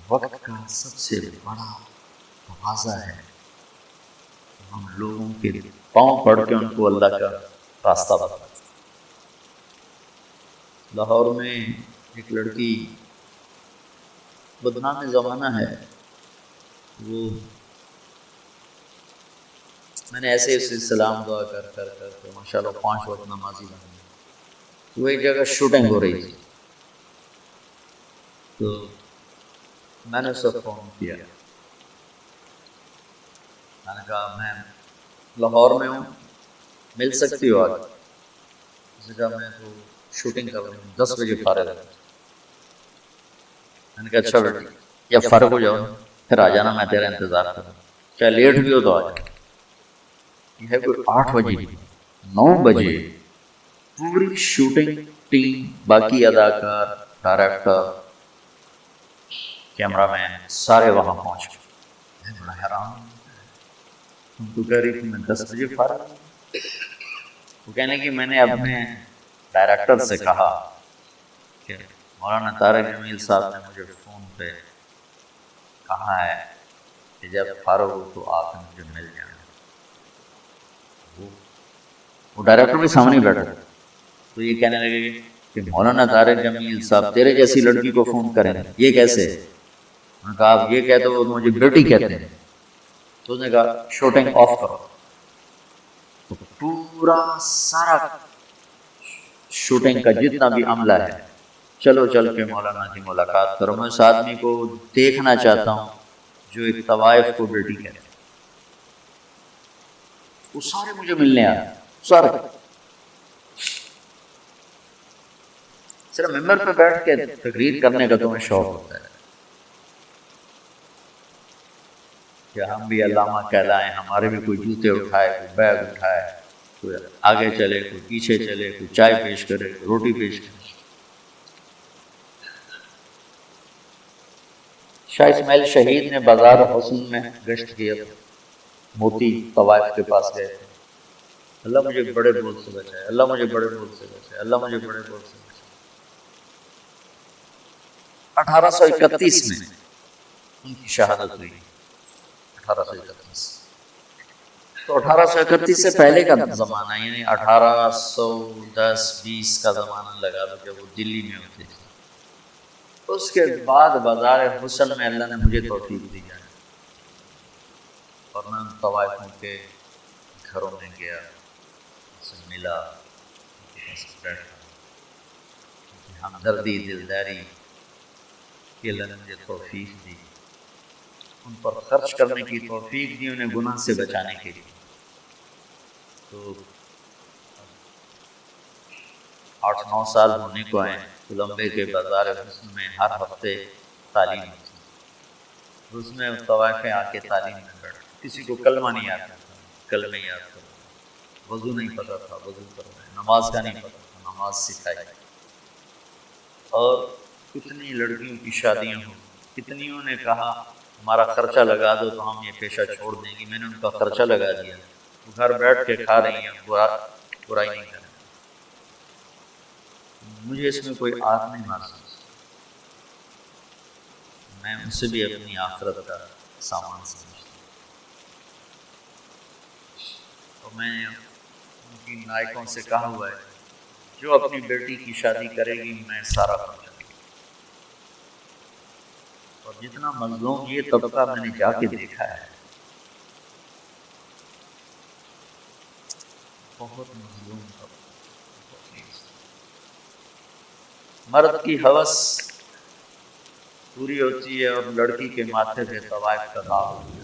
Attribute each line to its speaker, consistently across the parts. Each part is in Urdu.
Speaker 1: وقت کا سب سے بڑا تقاضا ہے ہم لوگوں کے پاؤں پڑھ کے ان کو اللہ کا راستہ بتائیں۔ لاہور میں ایک لڑکی بدنام زمانہ ہے، وہ میں نے ایسے اسے سلام دعا کر کے ماشاءاللہ 5 وقت نمازی بن گئی۔ وہ ایک جگہ شوٹنگ ہو رہی تھی تو میں نے اسے فون کیا، میں نے کہا میں لاہور میں ہوں، مل سکتی ہو آج؟ اس نے کہا میں تو شوٹنگ کر رہی ہوں، 10 بجے فارغ ہے۔ میں نے کہا اچھا بیٹی یا فارغ ہو جاؤ پھر آ جانا، میں تیرا انتظار کروں، چاہے لیٹ بھی ہو تو آ جاؤ۔ یہ ہے کوئی 8 بجے 9 بجے پوری شوٹنگ ٹیم، باقی اداکار، ڈائریکٹر، کیمرہ مین سارے وہاں پہنچ گئے۔ میں بڑا حیران ہوں، تم تو کہہ رہی تھی میں 10 بجے فارغ ہوں۔ وہ کہنے کہ میں نے اپنے ڈائریکٹر سے کہا کہ مولانا طارق جمیل صاحب نے مجھے فون پہ کہا ہے کہ جب فارغ ہو تو آپ مجھے مل جانا۔ وہ ڈائریکٹر بھی سامنے بیٹھا تو یہ کہنے لگے کہ مولانا طارق جمیل صاحب تیرے جیسی لڑکی کو فون کریں یہ کیسے؟ انہوں نے کہا آپ یہ کہتے ہو مجھے بیٹی کہتے ہیں۔ تو اس نے کہا شوٹنگ آف کرو۔ تو پورا سارا شوٹنگ کا جتنا بھی عملہ ہے چلو چل کے مولانا کی ملاقات کرو، میں اس آدمی کو دیکھنا چاہتا ہوں جو ایک طوائف کو بیٹی کہتے ہیں۔ وہ سارے مجھے ملنے آئے، سارے صرف ممبر پہ بیٹھ کے تقریر کرنے کا تمہیں شوق ہوتا ہے کہ ہم بھی علامہ کہلائیں، ہمارے بھی کوئی جوتے اٹھائے، کوئی بیگ اٹھائے، کوئی آگے چلے، کوئی پیچھے چلے، کوئی چائے پیش کرے، کوئی روٹی پیش کرے۔ شاہ اسماعیل شہید نے بازار حسن میں گشت کیا، موتی طوائف کے پاس گئے تھے، اللہ مجھے بڑے بول سے بچائے، اللہ مجھے بڑے بول سے بچائے، اللہ مجھے بڑے بول سے بچائے۔ 1831 میں ان کی شہادت ہوئی، 1831۔ تو 1831 سے پہلے کا زمانہ یعنی 1810-20 کا زمانہ لگا لو جب وہ دلی میں ہوتے تھے۔ اس کے بعد بازار حسن میں اللہ نے مجھے توفیق دی جائے اور میں ان طوائفوں کے گھروں میں گیا، ان سے ملا، ان کے پاس بیٹھا، ان کی ہمدردی دلداری کہ اللہ نے مجھے توفیق دی، ان پر خرچ کرنے کی توفیق دی، انہیں گناہ سے بچانے کے لیے۔ تو 8-9 سال ہونے کو آئے، کولمبے کے بازار حسن میں ہر ہفتے تعلیم ہوتی، اس میں طوائفیں آ کے تعلیم میں بیٹھتے، کسی کو کلمہ نہیں آتا تھا کلمہ یاد کرو، وضو نہیں پتا تھا وضو کرو، نماز کا نہیں پتا تھا نماز سکھائی، اور کتنی لڑکیوں کی شادیاں ہوں، کتنیوں نے کہا ہمارا خرچہ لگا دو تو ہم یہ پیشہ چھوڑ دیں گی، میں نے ان کا خرچہ لگا دیا، وہ گھر بیٹھ کے کھا رہی ہیں، برائی نہیں کر رہی۔ مجھے اس میں کوئی آت نہیں محسوس، میں ان سے بھی اپنی آخرت کا سامان سمجھتا ہوں، اور میں نے ان کی نائکوں سے کہا ہوا ہے جو اپنی بیٹی کی شادی کرے گی میں سارا خرچہ دوں گا، اور جتنا مظلوم یہ طبقہ میں نے جا کے دیکھا ہے، بہت مظلوم طبقہ، مرد کی ہوس پوری ہوتی ہے اور لڑکی کے ماتھے پہ طوائف کا داغ ہوتا ہے،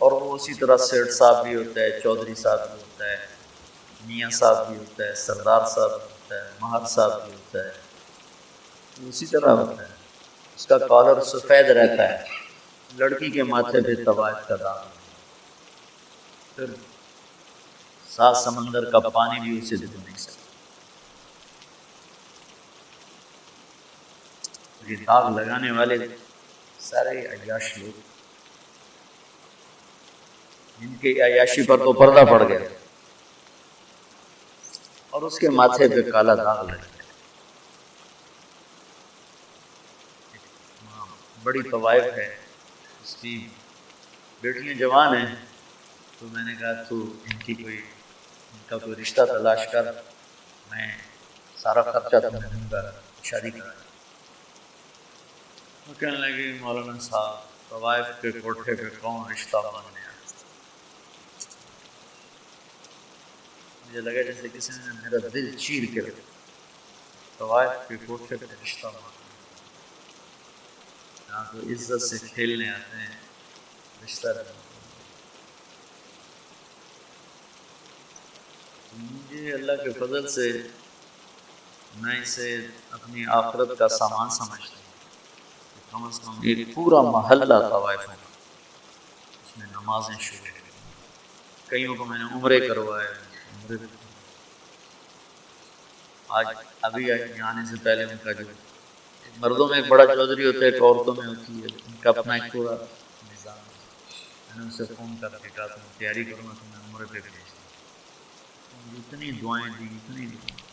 Speaker 1: اور وہ اسی طرح سیٹھ صاحب بھی ہوتا ہے، چودھری صاحب بھی ہوتا ہے، میاں صاحب بھی ہوتا ہے، سردار صاحب بھی ہوتا ہے، مہر صاحب بھی ہوتا ہے، اسی طرح ہوتا ہے، اس کا کالر سفید رہتا ہے، لڑکی کے ماتھے پہ طوائف کا داغ ہوتا ہے، پھر 7 سمندر کا پانی بھی اسے دھو نہیں سکتا۔ یہ داغ لگانے والے سارے عیاش لوگ، جن کے عیاشی پر تو پردہ پڑ گیا اور اس کے ماتھے پہ کالا داغ لگ گیا۔ بڑی طوائف ہے، اس کی بیٹیاں جوان ہیں، تو میں نے کہا تو ان کا کوئی رشتہ تلاش کر، میں سارا خرچہ تمہیں دوں گا، شادی کرا۔ وہ کہنے لگے مولانا صاحب طوائف کے کوٹھے پہ کون رشتہ مانگنے آیا؟ مجھے لگا جیسے کسی نے میرا دل چیر کے رکھا۔ طوائف کے کوٹھے پہ رشتہ مانگنے یہاں تو عزت سے کھیلنے آتے ہیں، رشتہ مجھے اللہ کے فضل سے میں اسے اپنی آخرت کا سامان سمجھتا ہوں۔ کم از کم ایک پورا محلہ طوائف ہے، اس میں نمازیں شروع ہیں، کئیوں کو میں نے عمرے کروائے، آج ابھی آنے سے پہلے ان کا جو مردوں میں ایک بڑا چودھری ہوتا ہے، ایک عورتوں میں ہوتی ہے، ان کا اپنا ایک پورا نظام ہے۔ میں نے ان سے فون کر کے کہا تم تیاری کرو، میں تمہیں عمرے پہ بھیج دوں۔ اتنی دعائیں دی، اتنی دعائیں۔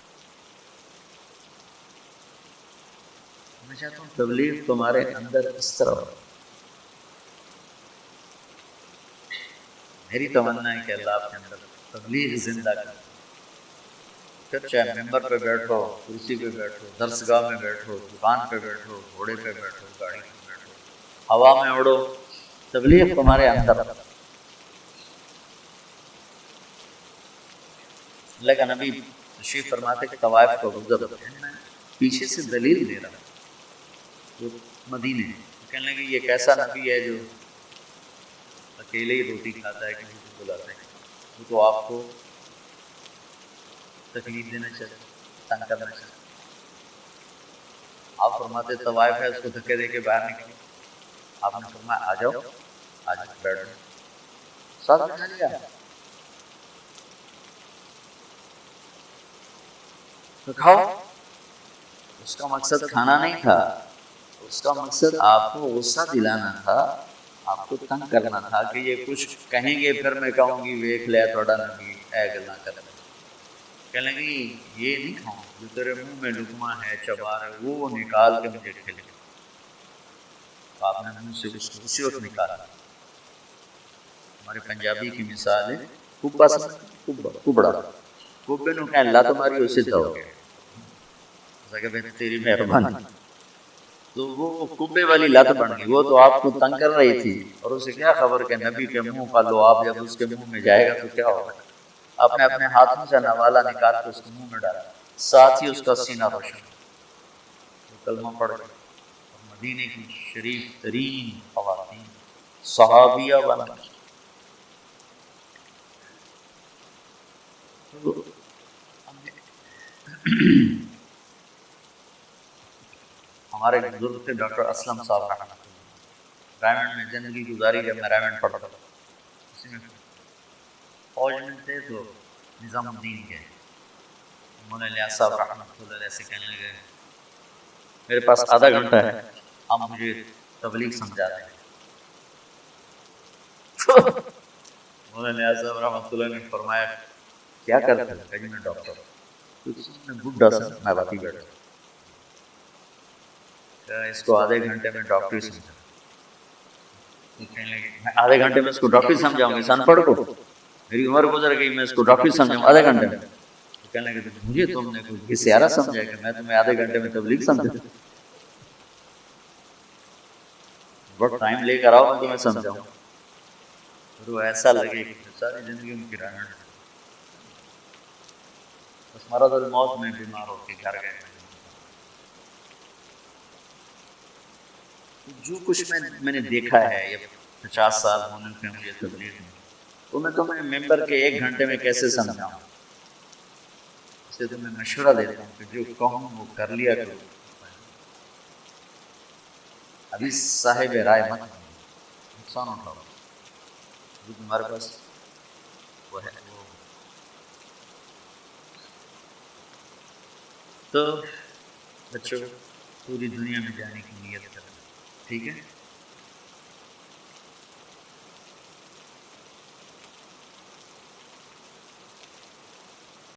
Speaker 1: میں چاہتا ہوں تبلیغ تمہارے اندر اس طرح ہو۔ میری تمنا ہے کہ اللہ آپ کے اندر تبلیغ زندہ کرے، پھر چاہے ممبر پہ بیٹھو، کرسی پہ بیٹھو، درسگاہ میں بیٹھو، دکان پہ بیٹھو، گھوڑے پہ بیٹھو، گاڑی پہ بیٹھو، ہوا میں اڑو، تبلیغ تمہارے اندر۔ لیکن ابھی تشریف فرماتے کہ طوائف کو گزر پیچھے سے دلیل دے رہا وہ مدینے، کہنے لگے یہ کیسا نبی ہے جو اکیلے ہی روٹی کھاتا ہے، کسی کو بلاتا ہے؟ وہ تو آپ کو تکلیف دینا چاہتے، تنگ کرنا چاہتے۔ آپ فرماتے طوائف ہے، اس کو دھکے دے کے باہر نکلے، آپ نے فرمایا آ جاؤ، آ جاؤ، بیٹھو، ساتھ بٹھا لیا۔ تو کھاؤ۔ اس کا مقصد کھانا نہیں تھا، اس کا مقصد آپ کو غصہ دلانا تھا، آپ کو تنگ کرنا تھا کہ یہ کچھ کہیں گے پھر میں کہوں گی ویکھ لیا تھوڑا نبی اے گلا کر۔ کہنے لگی یہ نہیں کھاؤں، جو تیرے منہ میں لقمہ ہے، چبا ہے، وہ نکال کے مجھے کھلے۔ آپ نے منہ سے اس کو اسی وقت نکالا۔ ہمارے پنجابی کی مثال ہے کبا کبڑا، کبے نو کہنے اللہ تمہاری اسے دو گیا، تیری مہربانی۔ تو وہ کبے والی لت بن گئی، وہ تو آپ کو تنگ کر رہی تھی، اور اسے کیا خبر کہ نبی کے منہ کا لعاب جب اس کے منہ میں جائے گا تو کیا ہوگا۔ آپ نے اپنے ہاتھوں سے نوالا نکال کے اس کے منہ میں ڈالا، ساتھ ہی اس کا سینہ روشن، وہ کلمہ پڑھ گیا، اور مدینے کی شریف ترین خواتین صحابیہ بنا۔ ہمارے بزرگ تھے ڈاکٹر اسلم صاحب رحمۃ اللہ، رائمنڈ میں زندگی گزاری، جب میں رائمنڈ پڑھتا تھا اسی میں فوج میں تھے، تو نظام الدین کے مولانا الیاس صاحب رحمۃ اللہ علیہ سے کہنے لگے میرے پاس آدھا گھنٹہ ہے، آپ مجھے تبلیغ سمجھا دیں۔ مولانا الیاس صاحب رحمۃ اللہ نے فرمایا کیا کرتے ہیں؟ کہ میں ڈاکٹر بڈھا سا میں باقی بیٹھا، اس کو آدھے گھنٹے میں ڈاکٹری سمجھا۔ میں آدھے گھنٹے میں اس کو ڈاکٹری سمجھاؤں گی، سن پڑھ کو میری عمر گزر گئی، میں اس کو ڈاکٹری سمجھاؤں آدھے گھنٹے میں؟ کہنے لگے مجھے تم نے کوئی گسیارا سمجھا کہ میں تمہیں آدھے گھنٹے میں تبلیغ سمجھا؟ بہت ٹائم لے کر آؤ، میں تمہیں سمجھاؤں۔ پھر وہ ایسا لگے کہ ساری زندگی ان کی رائمنڈ، بس مرض الموت میں بیمار ہو کے گھر گئے۔ جو کچھ میں نے دیکھا ہے یہ 50 سال ہونے کے مجھے تبلیغ میں، تو میں تمہیں ممبر کے 1 گھنٹے میں کیسے سمجھاؤں؟ اس سے تمہیں مشورہ دیتا ہوں کہ جو کہوں وہ کر لیا کرو، ابھی صاحب رائے مت نقصان اٹھاؤ، جو تمہارے پاس وہ ہے وہ۔ تو بچوں پوری دنیا میں جانے کی نیت کرنا، ٹھیک ہے؟